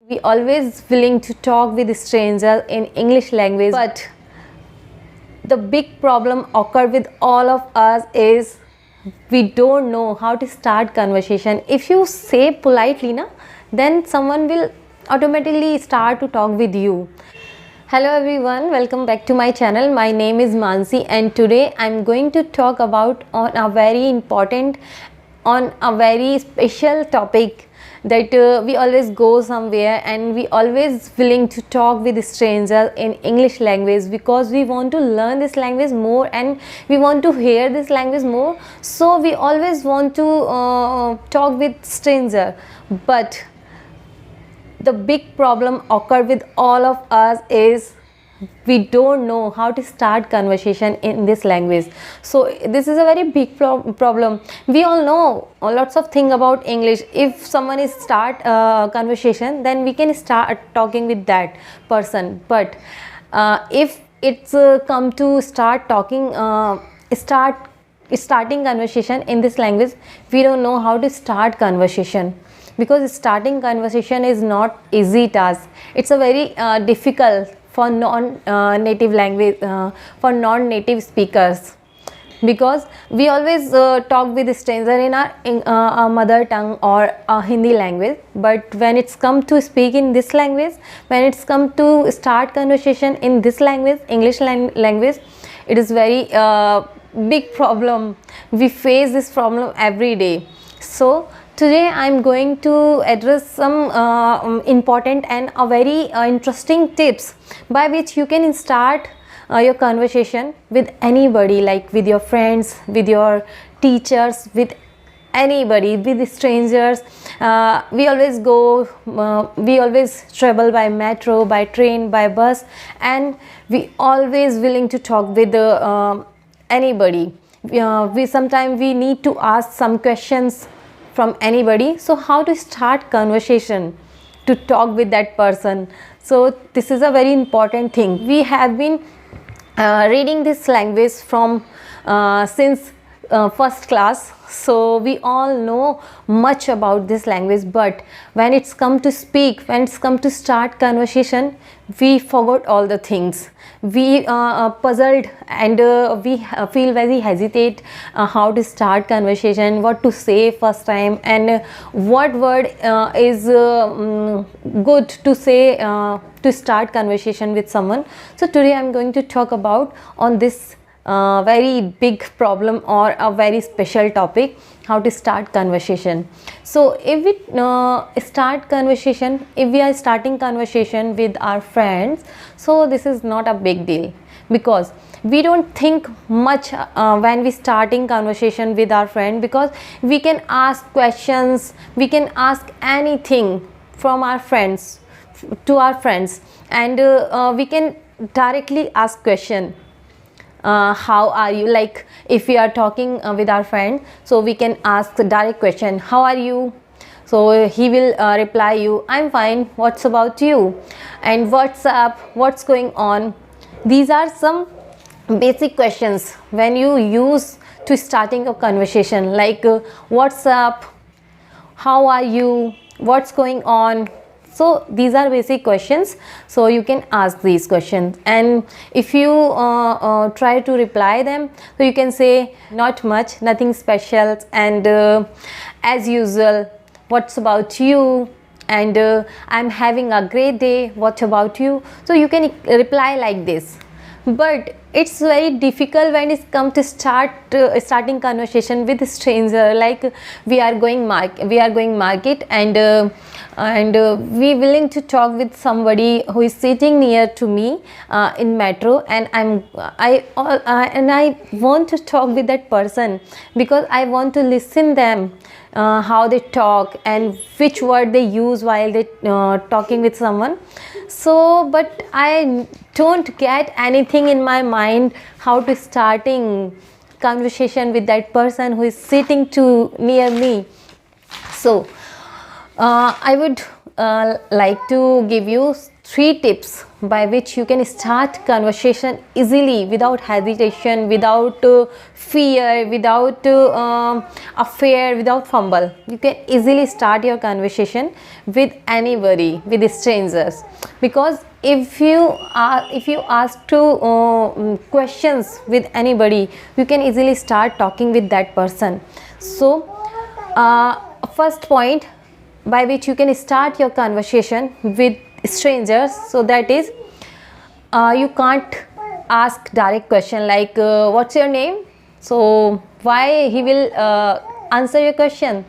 We always willing to talk with strangers in English language, but the big problem occur with all of us is we don't know how to start conversation. If you say politely na, then someone will automatically start to talk with you. Hello everyone, welcome back to my channel. My name is Mansi and today I'm going to talk about on a very important, on a very special topic that we always go somewhere and we always willing to talk with strangers in English language because we want to learn this language more and we want to hear this language more. So we always want to talk with stranger, but the big problem occur with all of us is we don't know how to start conversation in this language. So this is a very big problem. We all know lots of things about English. If someone is start conversation, then we can start talking with that person, but if it's come to start talking starting conversation in this language, we don't know how to start conversation, because starting conversation is not easy task. It's a very difficult for non-native language, for non-native speakers, because we always talk with stranger in our mother tongue or Hindi language, but when it's come to speak in this language, when it's come to start conversation in this language, English language, it is very big problem. We face this problem every day. So today I'm going to address some important and a very interesting tips by which you can start your conversation with anybody, like with your friends, with your teachers, with anybody, with strangers. We always go, we always travel by metro, by train, by bus, and we always willing to talk with anybody. We sometimes we need to ask some questions from anybody. So how to start conversation to talk with that person? So this is a very important thing. We have been reading this language from since first class, so we all know much about this language, but when it's come to speak, when it's come to start conversation, we forgot all the things. We puzzled and we feel very hesitate how to start conversation, what to say first time, and what word is good to say to start conversation with someone. So today I'm going to talk about on this very big problem or a very special topic, how to start conversation. So if we start conversation, if we are starting conversation with our friends, so this is not a big deal, because we don't think much when we starting conversation with our friend, because we can ask questions, we can ask anything from our friends to our friends, and we can directly ask question. How are you? Like if we are talking with our friend, so we can ask the direct question, how are you? So he will reply you, I'm fine, what's about you, and what's up, what's going on. These are some basic questions when you use to starting a conversation, like what's up, how are you, what's going on. So these are basic questions, so you can ask these questions, and if you try to reply them, so you can say not much, nothing special, and as usual, what's about you, and I'm having a great day, what about you. So you can reply like this, but it's very difficult when it comes to starting conversation with a stranger, like we are going market and we willing to talk with somebody who is sitting near to me in metro, and I want to talk with that person because I want to listen them how they talk and which word they use while they talking with someone. So but I don't get anything in my mind how to starting conversation with that person who is sitting near me. So I would like to give you 3 tips by which you can start conversation easily, without hesitation, without fear, without affair, without fumble. You can easily start your conversation with anybody, with strangers, because if you ask questions with anybody, you can easily start talking with that person. So first point by which you can start your conversation with strangers, so that is you can't ask direct question like what's your name. So why he will answer your question?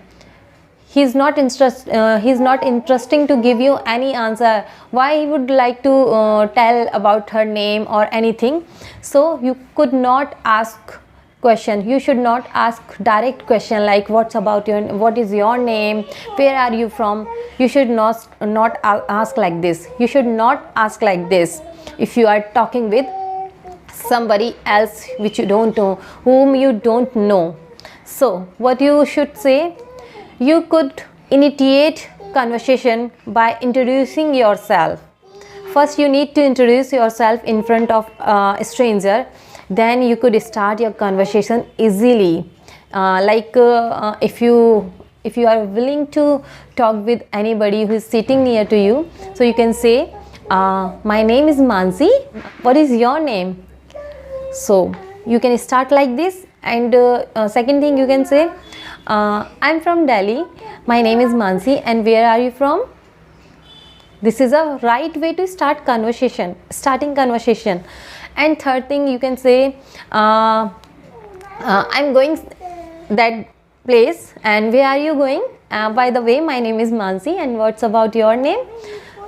He's not interesting to give you any answer. Why he would like to tell about her name or anything? So you could not ask question. You should not ask direct question like what is your name, where are you from. You should not ask like this. You should not ask like this if you are talking with somebody else which you don't know, whom you don't know. So what you should say, you could initiate conversation by introducing yourself. First you need to introduce yourself in front of a stranger, then you could start your conversation easily. If you are willing to talk with anybody who is sitting near to you, so you can say my name is Mansi, what is your name? So you can start like this. And second thing you can say, I'm from Delhi, my name is Mansi, and where are you from? This is a right way to start starting conversation. And third thing you can say, I'm going that place, and where are you going? By the way, my name is Mansi, and what's about your name?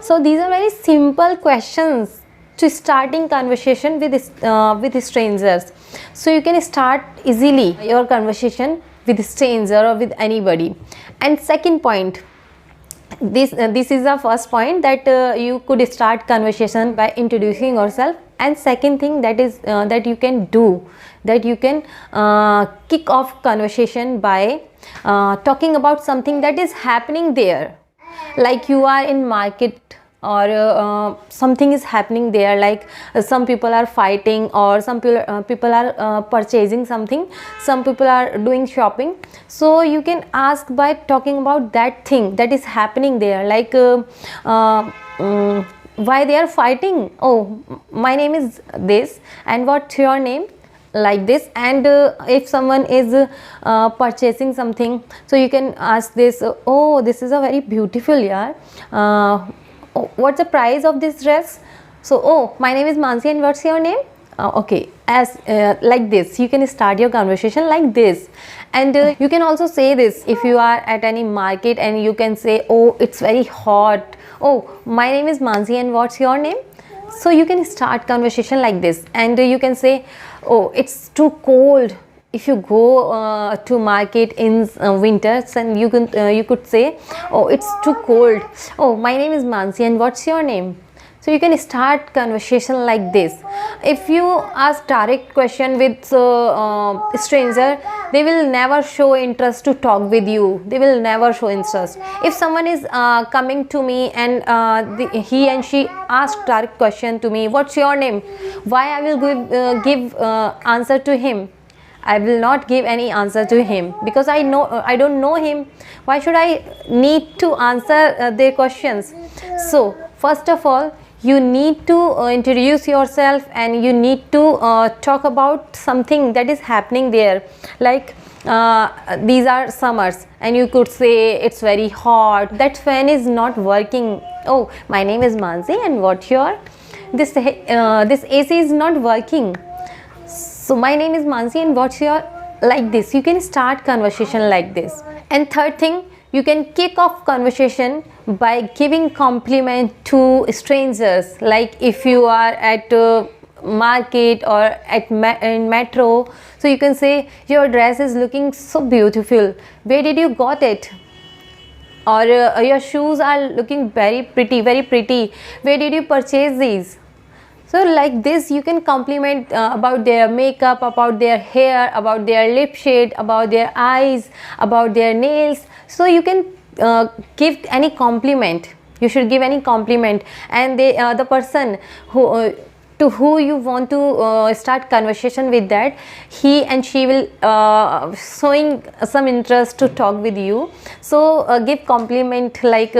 So these are very simple questions to starting conversation with strangers. So you can start easily your conversation with stranger or with anybody. And second point, this is the first point, that you could start conversation by introducing yourself. And second thing that is that you can do, that you can kick off conversation by talking about something that is happening there, like you are in market or something is happening there, like some people are fighting, or some people are purchasing something, some people are doing shopping. So you can ask by talking about that thing that is happening there, like why they are fighting. Oh, my name is this, and what's your name? Like this. And if someone is purchasing something, so you can ask this, oh, this is a very beautiful, yeah, what's the price of this dress? So, oh, my name is Mansi, and what's your name? Okay, as like this you can start your conversation like this. And you can also say this if you are at any market, and you can say, oh, it's very hot. Oh, my name is Mansi, and what's your name? So you can start conversation like this. And you can say, oh, it's too cold. If you go to market in winters, and you could say, oh, it's too cold. Oh, my name is Mansi, and what's your name? So you can start conversation like this. If you ask direct question with stranger, they will never show interest to talk with you. They will never show interest. If someone is coming to me, and he and she asked direct question to me, what's your name? Why I will give answer to him? I will not give any answer to him, because I don't know him. Why should I need to answer their questions? So first of all, you need to introduce yourself, and you need to talk about something that is happening there, like these are summers, and you could say it's very hot, that fan is not working. Oh, my name is Mansi, and what your this AC is not working. So my name is Mansi, and what's your, like this. You can start conversation like this. And third thing, you can kick off conversation by giving compliment to strangers. Like if you are at market or at in metro, so you can say, your dress is looking so beautiful, where did you got it? Or your shoes are looking very pretty, where did you purchase these? So like this you can compliment about their makeup, about their hair, about their lip shade, about their eyes, about their nails. So you can give any compliment you should give any compliment, and the person who to who you want to start conversation with, that he and she will showing some interest to talk with you. So give compliment, like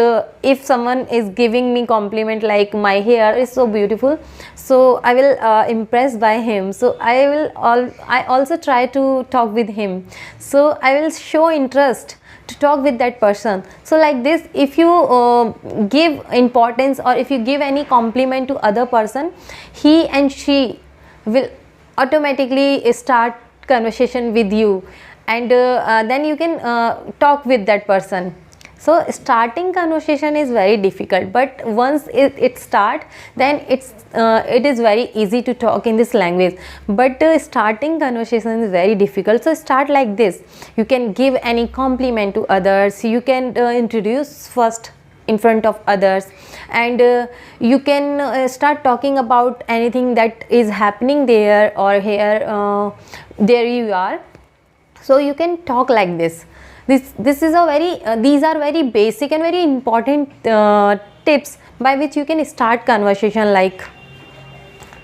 if someone is giving me compliment like my hair is so beautiful, so I will impressed by him, so I also try to talk with him, so I will show interest to talk with that person. So like this, if you give importance or if you give any compliment to other person, he and she will automatically start conversation with you, and then you can talk with that person. So starting conversation is very difficult, but once it start, then it is very easy to talk in this language. But starting conversation is very difficult. So start like this. You can give any compliment to others, you can introduce first in front of others, and you can start talking about anything that is happening there or here, there you are. So you can talk like this. This is a very these are very basic and very important tips by which you can start conversation, like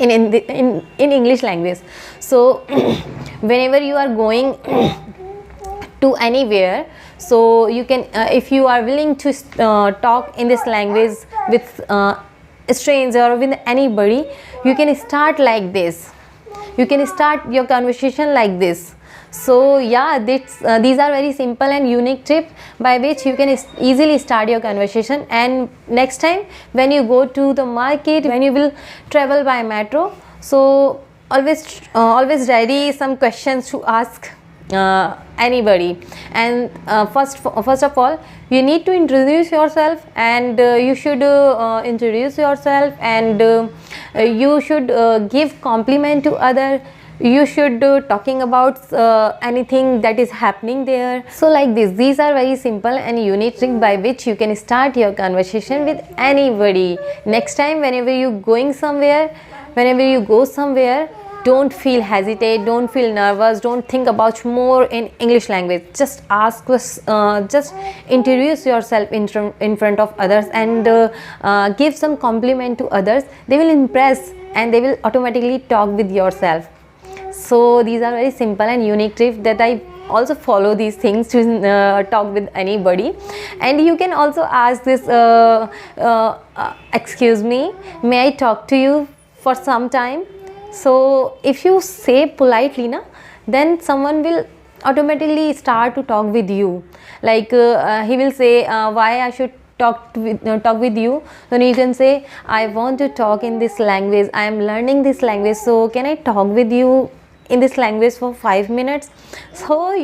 in English language. So whenever you are going to anywhere, so you can if you are willing to talk in this language with a stranger or with anybody, you can start like this. You can start your conversation like this. So yeah, these are very simple and unique tips by which you can easily start your conversation. And next time when you go to the market, when you will travel by metro, so always ready some questions to ask anybody. And first of all, you need to introduce yourself, and you should introduce yourself, and you should give compliment to other. You should talking about anything that is happening there. So like this, these are very simple and unique trick by which you can start your conversation with anybody. Next time whenever you going somewhere, whenever you go somewhere, don't feel hesitate, don't feel nervous, don't think about more in English language. Just ask, just introduce yourself in front of others, and give some compliment to others. They will impress and they will automatically talk with yourself. So these are very simple and unique tips that I also follow these things to talk with anybody. And you can also ask this, excuse me, may I talk to you for some time? So if you say politely na, then someone will automatically start to talk with you. Like he will say why I should talk with you. Then you can say, I want to talk in this language, I am learning this language, so can I talk with you in this language for 5 minutes? So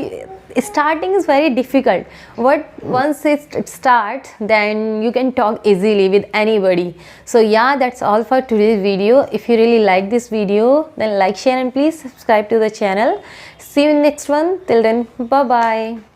starting is very difficult, but once it starts, then you can talk easily with anybody. So yeah, that's all for today's video. If you really like this video, then like, share, and please subscribe to the channel. See you in next one. Till then, bye bye.